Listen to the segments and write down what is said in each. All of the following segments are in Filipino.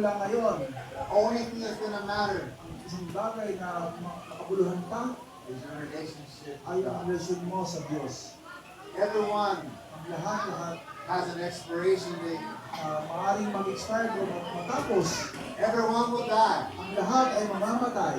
mula ngayon, the only thing that's going to matter ang isang bagay na makabuluhan pa is your relationship ay with ang God. relasyon mo sa Diyos. Everyone Ang lahat has an expiration date. maaaring mag-expire o matapos. Everyone will die. Ang lahat ay mamamatay.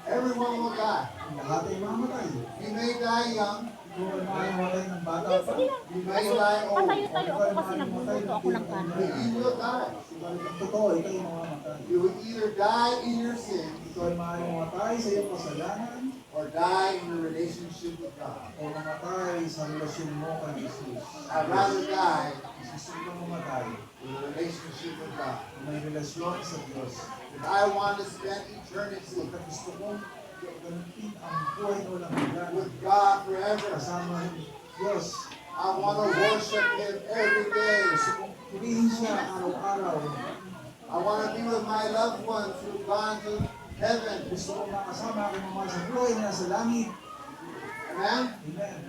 Everyone will die. Ang lahat ay mamamatay. You may die young. Ikaw ay maaaring mamatay ng bata pa. You may die old. Patayo-tayo ako kasi nagluluto ako ng kanin. But you will die. Subalit ang totoo, ikaw ay mamamatay. You will either die in your sin Ikaw ay maaaring mamatay sa iyong kasalanan or die in your relationship with God. o mamatay sa relasyon mo kay Jesus. I'd rather die Gusto ko mamatay in a relationship with God. na may relasyon sa Diyos. If I want to spend eternity At gusto ko gamitin ang buhay mo lang hanggan with God forever, kasama ng Diyos. I want to worship Him every day. Gusto kong purihin siya araw-araw. I want to be with my loved ones who've gone to heaven. Gusto kong makasama aking mga sa buhay na nasa langit. Amen? Amen.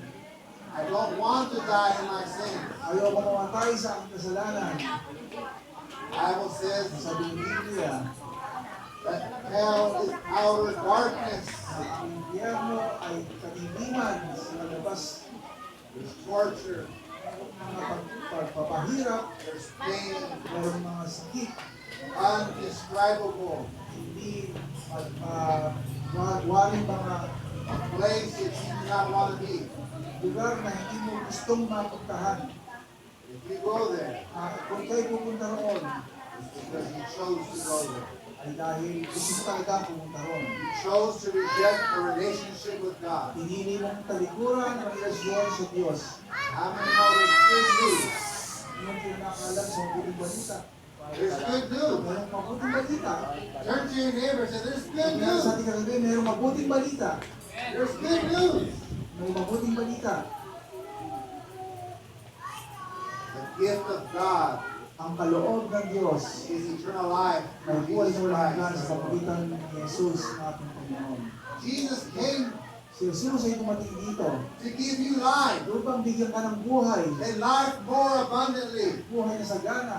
I don't want to die in my sins. Ayaw ko mamatay sa aking kasalanan. Bible says Sabi ng Biblia, that hell is outer darkness. na ang impyerno ay kadiliman sa labas. There's torture. Mga pagpapahirap, There's pain. mayroong mga sakit, Undescribable. hindi waring mga A place that you do not want to be. lugar na hindi mo gustong mapuntahan. If you go there, Kung kayo pupunta roon, it's because you chose to go there. ay dahil gusto mo talaga pumunta roon. You chose to reject a relationship with God. Pinili mong talikuran ang relasyon sa Diyos. How many know there's good news? Yung pinakalam sa mabuting balita. There's good news. Mayroong mabuting balita. Turn to your neighbor and say, there's good Kaya sa news. ating kagabi, mayroong mabuting balita. There's good news. May mabuting balita. The gift of God Ang kaloob ng Diyos is eternal life ay through buhay Jesus mo lang sa Christ. pamagitan ni Jesus na ating Panginoon. Jesus came Si Jesus ay dumating dito to give you life upang bigyan ka ng buhay, and life more abundantly. buhay na sagana.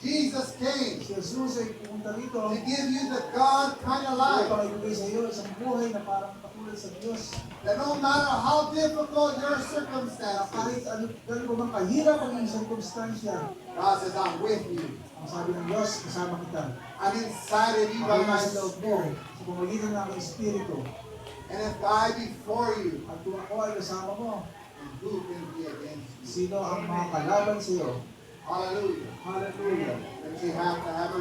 Jesus came Si Jesus ay pumunta rito to give you the God kind of life. upang ibigay sa iyo isang buhay na parang katulad sa Diyos. That no matter how difficult your Na circumstances, kahit ano, gano'n pa man kahirap ang iyong sirkumstansya, God says, I'm with you. ang sabi ng Diyos, kasama kita. I'm inside of you by Ako my sa loob mo, spirit. sa pamagitan ng aking Espiritu. And if I be for you, At kung ako ay kasama mo, then who can be against you? sino ang mga kalaban sa iyo? Hallelujah. Hallelujah. But you have to have a